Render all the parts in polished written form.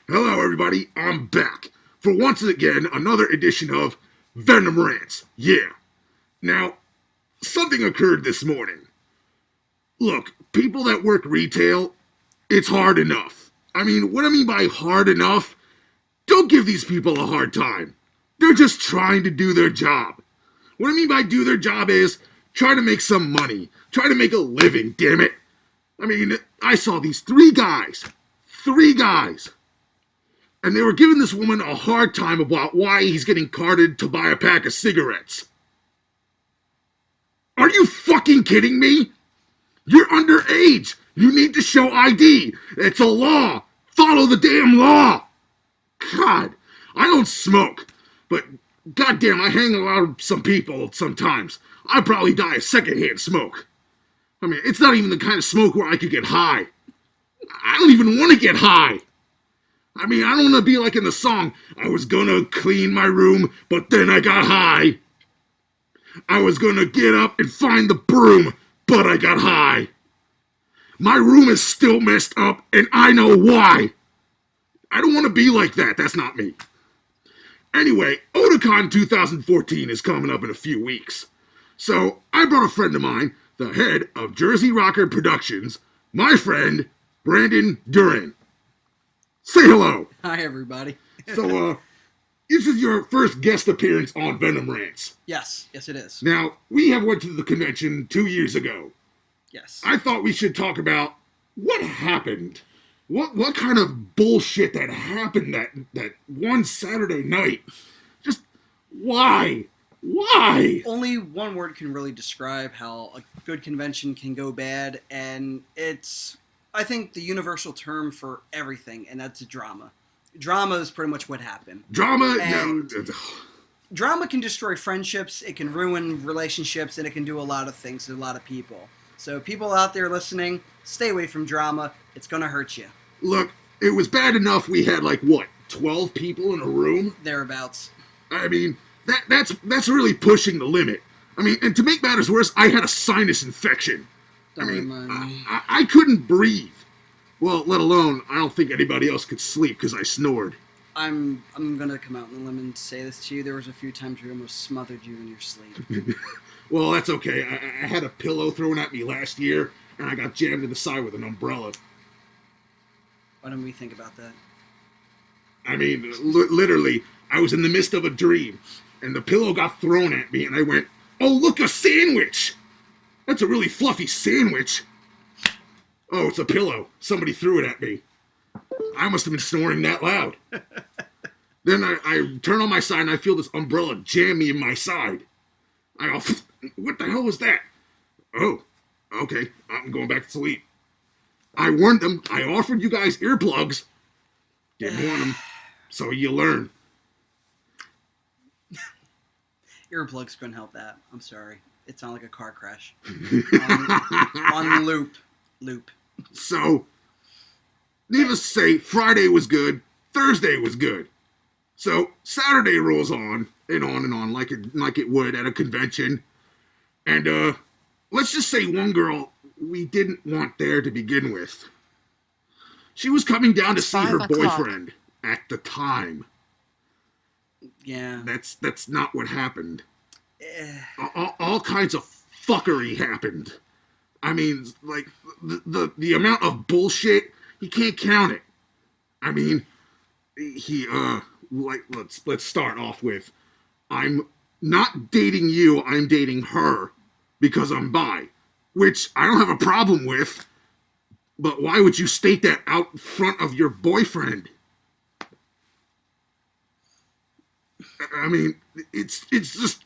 Hello, everybody. I'm back for once again another edition of Venom Rant. Yeah. Now, something occurred this morning. Look, people that work retail, it's hard enough. I mean, what I mean by hard enough, don't give these people a hard time. They're just trying to do their job. What I mean by do their job is try to make some money, try to make a living, damn it. I mean, I saw these three guys, and they were giving this woman a hard time about why he's getting carded to buy a pack of cigarettes. Are you fucking kidding me? You're underage. You need to show ID. It's a law. Follow the damn law. God, I don't smoke, but goddamn, I hang around some people sometimes. I'd probably die of secondhand smoke. I mean, it's not even the kind of smoke where I could get high. I don't even want to get high. I mean, I don't want to be like in the song, I was gonna clean my room, but then I got high. I was gonna get up and find the broom, but I got high. My room is still messed up, and I know why. I don't want to be like that. That's not me. Anyway, Otakon 2014 is coming up in a few weeks. So I brought a friend of mine, the head of Jersey Rocker Productions, my friend, Brandon Duran. Say hello. Hi, everybody. So, this is your first guest appearance on Venom Rants. Yes, it is. Now, we have went to the convention 2 years ago. Yes. I thought we should talk about what happened. What kind of bullshit that happened that one Saturday night? Just why? Why? Only one word can really describe how a good convention can go bad, and it's, I think, the universal term for everything, and that's drama. Drama is pretty much what happened. Drama? And No. drama can destroy friendships, it can ruin relationships, and it can do a lot of things to a lot of people. So people out there listening, stay away from drama. It's going to hurt you. Look, it was bad enough we had, 12 people in a room? Thereabouts. I mean, that's really pushing the limit. I mean, and to make matters worse, I had a sinus infection. Don't I mean, remind me. I couldn't breathe. Well, let alone, I don't think anybody else could sleep because I snored. I'm gonna come out on a limb and say this to you. There was a few times we almost smothered you in your sleep. Well, that's okay. I had a pillow thrown at me last year, and I got jammed in the side with an umbrella. Why don't we think about that? I mean, literally, I was in the midst of a dream, and the pillow got thrown at me, and I went, "Oh, look, a sandwich! That's a really fluffy sandwich." Oh, it's a pillow. Somebody threw it at me. I must have been snoring that loud. Then I turn on my side, and I feel this umbrella jam me in my side. I go, what the hell was that? Oh, okay, I'm going back to sleep. I warned them. I offered you guys earplugs. Didn't want them. So you learn. Earplugs couldn't help that. I'm sorry. It sounded like a car crash. on loop. So, needless to say, Friday was good. Thursday was good. So, Saturday rolls on and on like it would at a convention. And, let's just say one girl we didn't want there to begin with. She was coming down to see her boyfriend at the time. Yeah. That's not what happened. All kinds of fuckery happened. I mean, like, the amount of bullshit, you can't count it. I mean, let's start off with, I'm not dating you, I'm dating her because I'm bi, which I don't have a problem with, but why would you state that out front of your boyfriend? I mean, it's just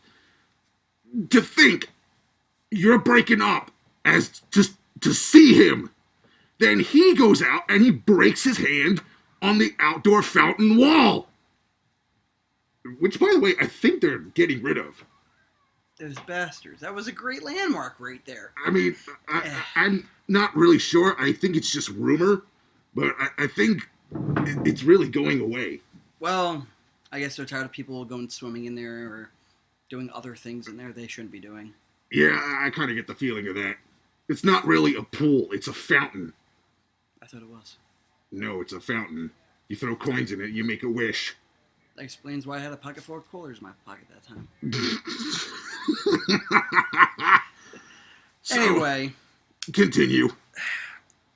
to think you're breaking up as just to see him. Then he goes out and he breaks his hand on the outdoor fountain wall. Which, by the way, I think they're getting rid of. Those bastards. That was a great landmark right there. I mean, I'm not really sure. I think it's just rumor. But I think it's really going away. Well, I guess they're tired of people going swimming in there or doing other things in there they shouldn't be doing. Yeah, I kind of get the feeling of that. It's not really a pool. It's a fountain. I thought it was. No, it's a fountain. You throw coins in it, you make a wish. That explains why I had a pocket full of quarters in my pocket that time. So, Anyway, continue.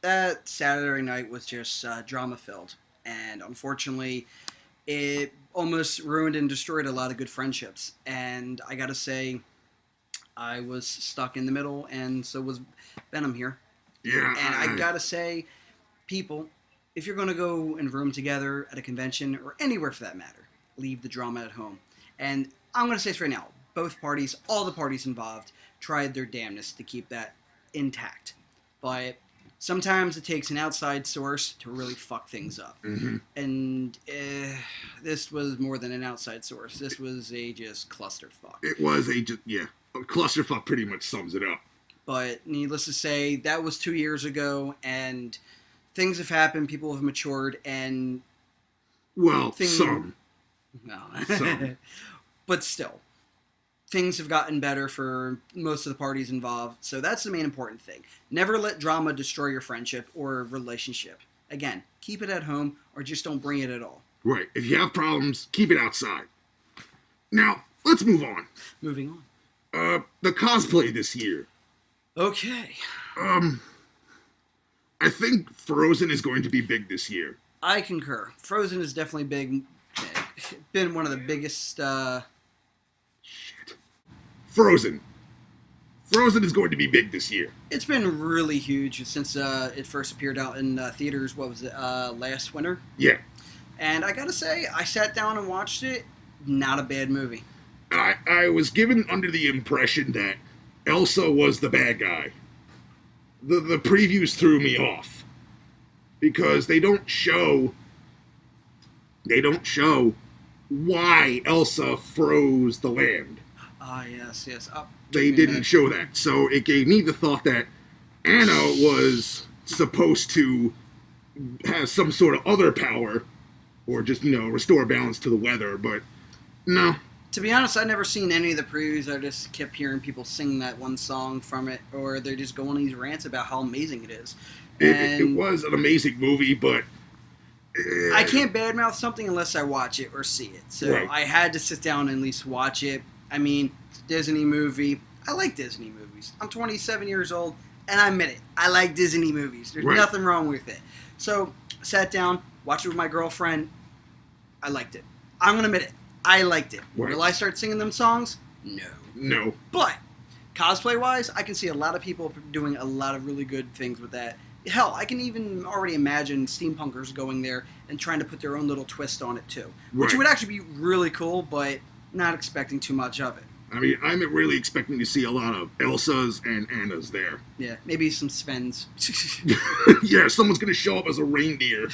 that Saturday night was just drama-filled. And unfortunately, it almost ruined and destroyed a lot of good friendships. And I gotta say, I was stuck in the middle, and so was Venom here. Yeah. And I gotta say, people, if you're gonna go and room together at a convention, or anywhere for that matter, leave the drama at home. And I'm gonna say this right now, both parties, all the parties involved, tried their damnedest to keep that intact. But sometimes it takes an outside source to really fuck things up. Mm-hmm. And this was more than an outside source. This was a just clusterfuck. It was a clusterfuck pretty much sums it up. But needless to say, that was 2 years ago, and things have happened, people have matured, and... Well, some. No. Some. But still, things have gotten better for most of the parties involved, so that's the main important thing. Never let drama destroy your friendship or relationship. Again, keep it at home, or just don't bring it at all. Right. If you have problems, keep it outside. Now, let's move on. Moving on. The cosplay this year. Okay. I think Frozen is going to be big this year. I concur. Frozen is definitely big. Been one of the biggest... Shit. Frozen. Frozen is going to be big this year. It's been really huge since it first appeared out in theaters, what was it, last winter? Yeah. And I gotta say, I sat down and watched it. Not a bad movie. I was given under the impression that Elsa was the bad guy. The previews threw me off. Because they don't show why Elsa froze the land. Ah, yes. They didn't show that. So it gave me the thought that Anna was supposed to have some sort of other power, or just, restore balance to the weather, but no. To be honest, I've never seen any of the previews. I just kept hearing people sing that one song from it, or they just go on these rants about how amazing it is. It was an amazing movie, but... I can't badmouth something unless I watch it or see it. So right. I had to sit down and at least watch it. I mean, it's a Disney movie. I like Disney movies. I'm 27 years old, and I admit it. I like Disney movies. There's nothing wrong with it. So I sat down, watched it with my girlfriend. I liked it. I'm going to admit it. I liked it. Right. Will I start singing them songs? No. But cosplay-wise, I can see a lot of people doing a lot of really good things with that. Hell, I can even already imagine steampunkers going there and trying to put their own little twist on it too. Which would actually be really cool, but not expecting too much of it. I mean, I'm really expecting to see a lot of Elsas and Annas there. Yeah, maybe some Svens. Yeah, someone's going to show up as a reindeer.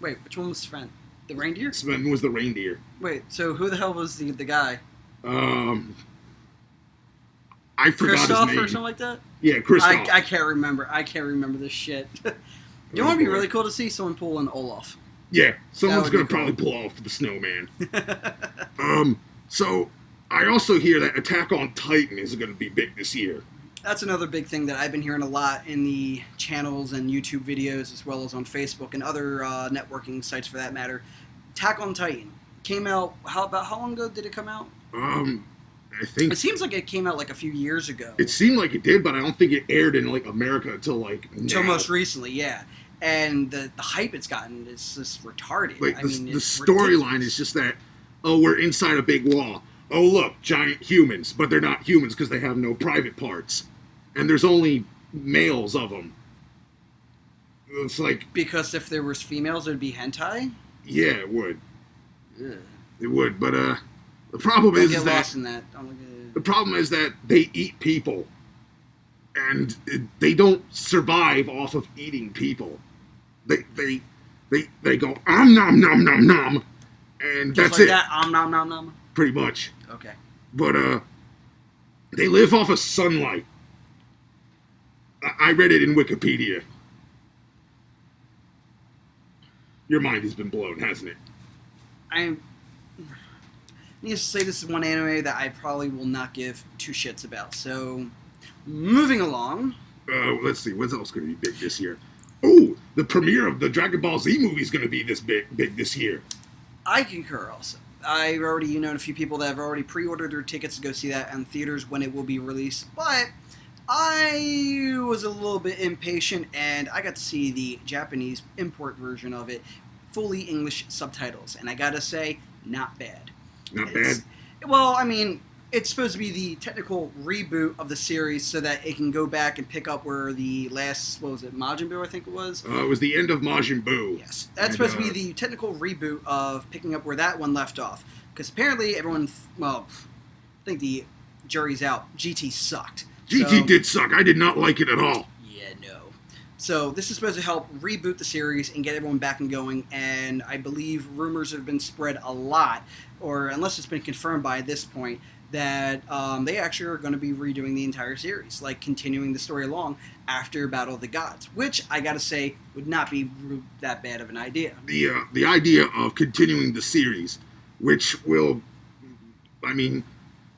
Wait, which one was Sven? The reindeer? Sven was the reindeer. Wait, so who the hell was the guy? I forgot his Kristoff name. or something like that? Yeah, Kristoff. I can't remember. I can't remember this shit. You know what would be really cool to see? Someone pull an Olaf. Yeah, someone's going to cool. probably pull off the snowman. So I also hear that Attack on Titan is going to be big this year. That's another big thing that I've been hearing a lot in the channels and YouTube videos, as well as on Facebook and other networking sites for that matter. Attack on Titan came out. How long ago did it come out? I think it seems like it came out like a few years ago. It seemed like it did, but I don't think it aired in America until until most recently, yeah. And the hype it's gotten is just retarded. The storyline is just that, we're inside a big wall. Oh, look, giant humans, but they're not humans because they have no private parts. And there's only males of them. It's like... Because if there was females, it would be hentai? Yeah, it would. Ugh. It would, but the problem is get that... lost in that. The problem is that they eat people. And they don't survive off of eating people. They go, nom nom nom nom. And just that's like it. That, nom nom nom? Pretty much. Okay. But, they live off of sunlight. I read it in Wikipedia. Your mind has been blown, hasn't it? Needless to say, this is one anime that I probably will not give two shits about. So, moving along. Let's see, what's else going to be big this year? Oh, the premiere of the Dragon Ball Z movie is going to be this big this year. I concur also. I've already known a few people that have already pre-ordered their tickets to go see that in theaters when it will be released, but I was a little bit impatient, and I got to see the Japanese import version of it, fully English subtitles, and I gotta say, not bad. Not bad? Well, I mean, it's supposed to be the technical reboot of the series so that it can go back and pick up where the last, what was it, Majin Buu, I think it was? It was the end of Majin Buu. Yes. That's supposed to be the technical reboot of picking up where that one left off. Because apparently everyone, well, I think the jury's out. GT sucked. GT did suck. I did not like it at all. Yeah, no. So this is supposed to help reboot the series and get everyone back and going, and I believe rumors have been spread a lot, or unless it's been confirmed by this point, that they actually are going to be redoing the entire series, like continuing the story along after Battle of the Gods, which I gotta say would not be that bad of an idea. The idea of continuing the series, which will, I mean,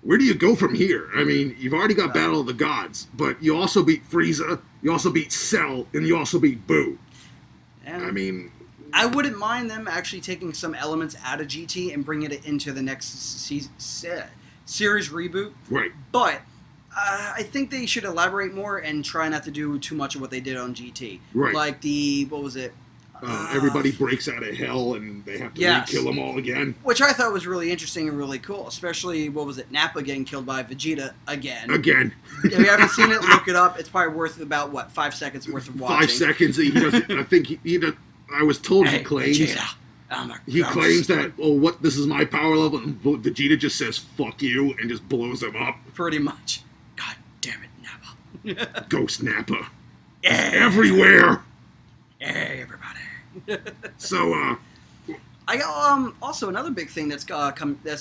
where do you go from here? I mean, you've already got Battle of the Gods, but you also beat Frieza, you also beat Cell, and you also beat Boo. And I mean, I wouldn't mind them actually taking some elements out of GT and bringing it into the next series reboot. Right. But I think they should elaborate more and try not to do too much of what they did on GT. Right. Like the, what was it? Everybody breaks out of hell and they have to re-kill them all again. Which I thought was really interesting and really cool. Especially, what was it, Nappa getting killed by Vegeta again. Again. If you haven't seen it, look it up. It's probably worth about, what, 5 seconds worth of watching. 5 seconds. He doesn't, I think I was told he claims. Vegeta, he claims that, this is my power level, and Vegeta just says, fuck you, and just blows him up. Pretty much. God damn it, Nappa. Ghost Nappa. Yeah. Everywhere. Everybody. So, I got also another big thing that's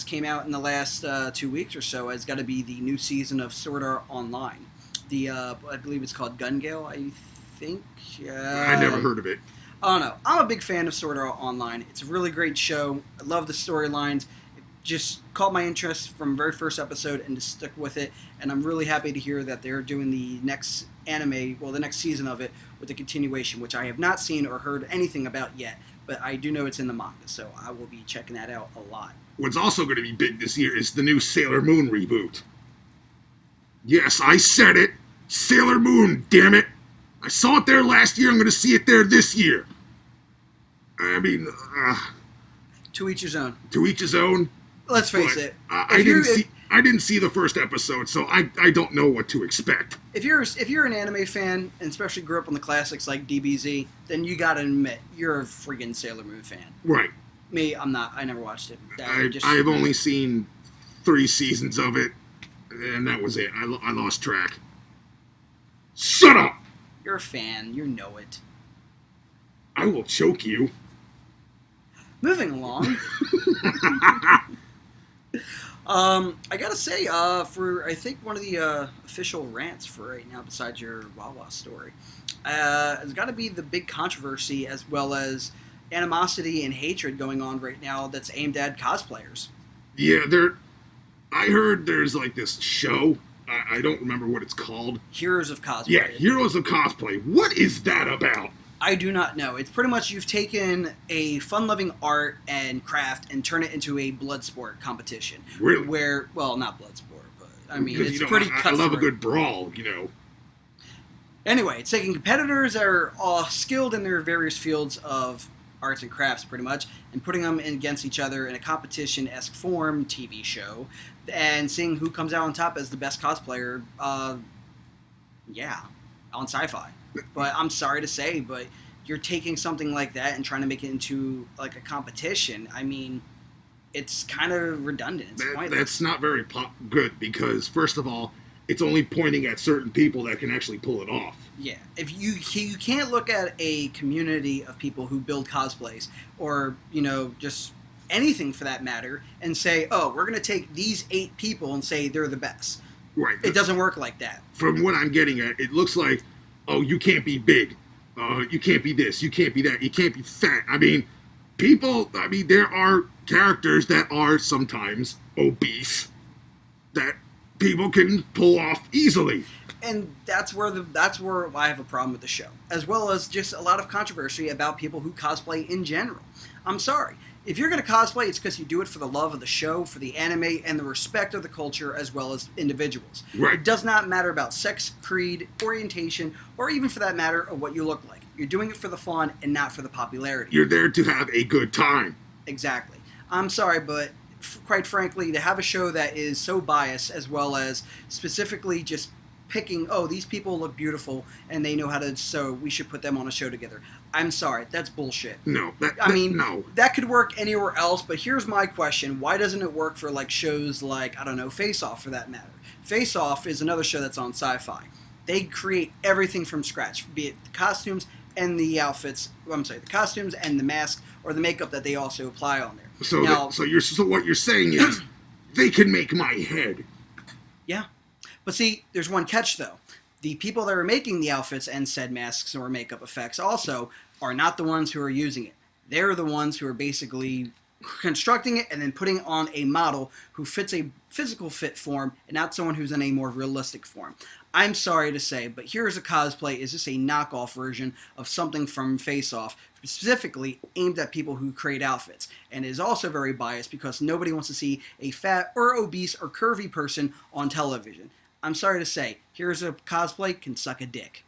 came out in the last 2 weeks or so has got to be the new season of Sword Art Online. The I believe it's called Gun Gale, I think. I never heard of it. I don't know. I'm a big fan of Sword Art Online. It's a really great show. I love the storylines. It just caught my interest from the very first episode and just stuck with it. And I'm really happy to hear that they're doing the next anime, the next season of it with the continuation, which I have not seen or heard anything about yet. But I do know it's in the manga, so I will be checking that out a lot. What's also going to be big this year is the new Sailor Moon reboot. Yes, I said it. Sailor Moon, damn it. I saw it there last year. I'm going to see it there this year. I mean, to each his own. To each his own. Let's face it. I didn't see the first episode, so I don't know what to expect. If you're an anime fan, and especially grew up on the classics like DBZ, then you gotta admit you're a friggin' Sailor Moon fan. Right. Me, I'm not. I never watched it. I've only seen 3 seasons of it, and that was it. I lost track. Shut up! You're a fan. You know it. I will choke you. Moving along. I gotta say, for I think one of the official rants for right now, besides your Wawa story, has got to be the big controversy as well as animosity and hatred going on right now that's aimed at cosplayers. Yeah, I heard there's like this show. I don't remember what it's called. Heroes of Cosplay. Yeah, Heroes of Cosplay. What is that about? I do not know. It's pretty much you've taken a fun-loving art and craft and turn it into a blood sport competition. Really? Well, not blood sport, but I mean, it's pretty I cutthroat. love a good brawl, Anyway, it's taking competitors that are skilled in their various fields of arts and crafts, pretty much, and putting them against each other in a competition-esque form TV show, and seeing who comes out on top as the best cosplayer, on Sci-Fi. But I'm sorry to say, but you're taking something like that and trying to make it into like a competition. I mean, it's kind of redundant. It's pointless. That's not very good because, first of all, it's only pointing at certain people that can actually pull it off. Yeah, if you can't look at a community of people who build cosplays or just anything for that matter and say, oh, we're going to take these 8 people and say they're the best. Right. It doesn't work like that. From what I'm getting at, it looks like, oh, you can't be big. You can't be this. You can't be that. You can't be fat. I mean, there are characters that are sometimes obese that people can pull off easily. And that's where I have a problem with the show, as well as just a lot of controversy about people who cosplay in general. I'm sorry. If you're going to cosplay, it's because you do it for the love of the show, for the anime, and the respect of the culture, as well as individuals. Right. It does not matter about sex, creed, orientation, or even for that matter of what you look like. You're doing it for the fun and not for the popularity. You're there to have a good time. Exactly. I'm sorry, but quite frankly, to have a show that is so biased, as well as specifically just picking, oh, these people look beautiful and they know how to, so we should put them on a show together. I'm sorry, that's bullshit. No, no. That could work anywhere else, but here's my question. Why doesn't it work for like shows like, I don't know, Face Off for that matter? Face Off is another show that's on Sci-Fi. They create everything from scratch, be it the costumes and the outfits, the costumes and the mask or the makeup that they also apply on there. So, now, so what you're saying is they can make my head. Yeah. But see, there's one catch, though. The people that are making the outfits and said masks or makeup effects also are not the ones who are using it. They're the ones who are basically constructing it and then putting on a model who fits a physical fit form and not someone who's in a more realistic form. I'm sorry to say, but here's a cosplay. Is this a knockoff version of something from Face Off, specifically aimed at people who create outfits, and is also very biased because nobody wants to see a fat or obese or curvy person on television. I'm sorry to say, here's a cosplay can suck a dick.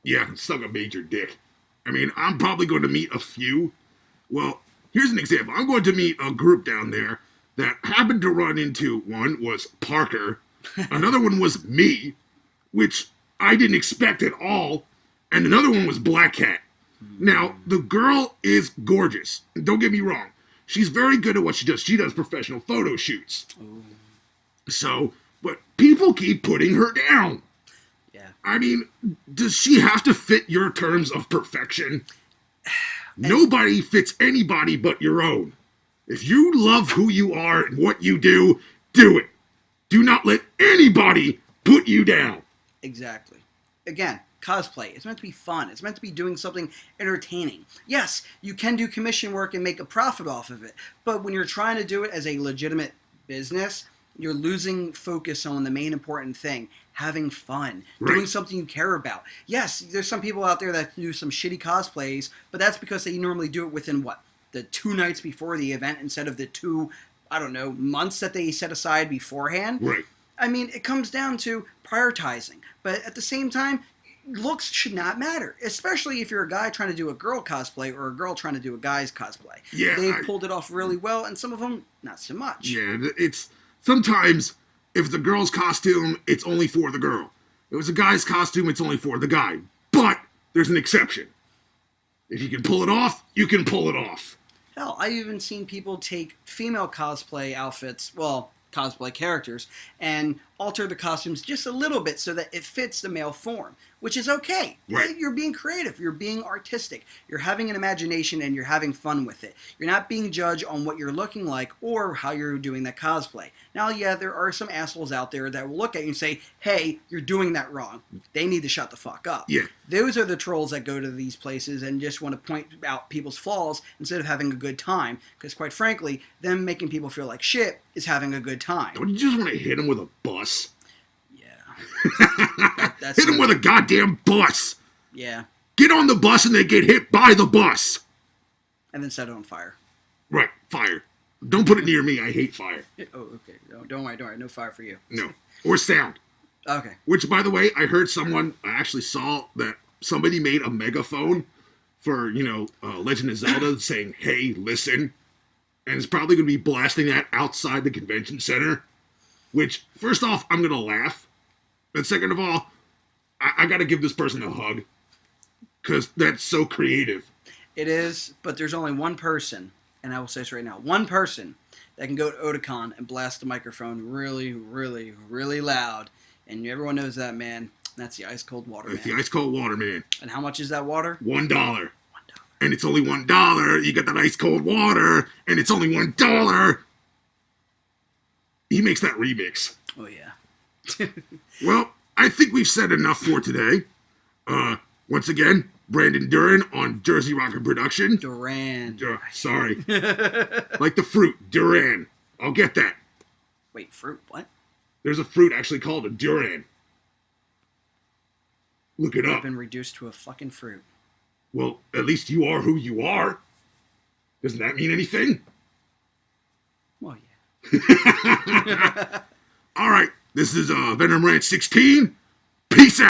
Yeah, suck a major dick. I mean, I'm probably going to meet a few. Well, here's an example. I'm going to meet a group down there that happened to run into, one was Parker, another one was me, which I didn't expect at all, and another one was Black Cat. Now, the girl is gorgeous. Don't get me wrong. She's very good at what she does. She does professional photo shoots. Ooh. So, but people keep putting her down. Yeah. I mean, does she have to fit your terms of perfection? Nobody fits anybody but your own. If you love who you are and what you do it. Do not let anybody put you down. Exactly. Again, cosplay. It's meant to be fun. It's meant to be doing something entertaining. Yes, you can do commission work and make a profit off of it, but when you're trying to do it as a legitimate business, you're losing focus on the main important thing, having fun, doing something you care about. Yes, there's some people out there that do some shitty cosplays, but that's because they normally do it within, the 2 nights before the event instead of the 2, months that they set aside beforehand. Right. I mean, it comes down to prioritizing. But at the same time, looks should not matter, especially if you're a guy trying to do a girl cosplay or a girl trying to do a guy's cosplay. Yeah, They've pulled it off really well, and some of them, not so much. Yeah, it's... Sometimes, if it's a girl's costume, it's only for the girl. If it's a guy's costume, it's only for the guy. But there's an exception. If you can pull it off, you can pull it off. Hell, I've even seen people take female cosplay outfits, cosplay characters, and alter the costumes just a little bit so that it fits the male form, which is okay. Right. You're being creative. You're being artistic. You're having an imagination, and you're having fun with it. You're not being judged on what you're looking like or how you're doing that cosplay. Now, yeah, there are some assholes out there that will look at you and say, hey, you're doing that wrong. They need to shut the fuck up. Yeah. Those are the trolls that go to these places and just want to point out people's flaws instead of having a good time. Because quite frankly, them making people feel like shit is having a good time. Don't you just want to hit them with a bus? Yeah. Hit them with a goddamn bus. Yeah. Get on the bus and they get hit by the bus. And then set it on fire. Right, fire. Don't put it near me. I hate fire. Oh, okay. No, don't worry. No fire for you. No. Or sound. Okay. Which, by the way, I actually saw that somebody made a megaphone for, Legend of Zelda saying, hey, listen. And it's probably going to be blasting that outside the convention center. Which, first off, I'm going to laugh. And second of all, I got to give this person a hug. Because that's so creative. It is, but there's only one person, and I will say this right now, one person that can go to Otakon and blast the microphone really, really, really loud. And everyone knows that man. That's the Ice Cold Water Man. It's the Ice Cold Water Man. And how much is that water? $1. And it's only $1. You get that ice cold water, and it's only $1. He makes that remix. Oh, yeah. Well, I think we've said enough for today. Once again, Brandon Duran on Jersey Rocker Production. Duran. Sorry. Like the fruit, Duran. I'll get that. Wait, fruit? What? There's a fruit actually called a Duran. Look it I've up. been reduced to a fucking fruit. Well, at least you are who you are. Doesn't that mean anything? Well, yeah. All right, this is Venom Rant 16. Peace out.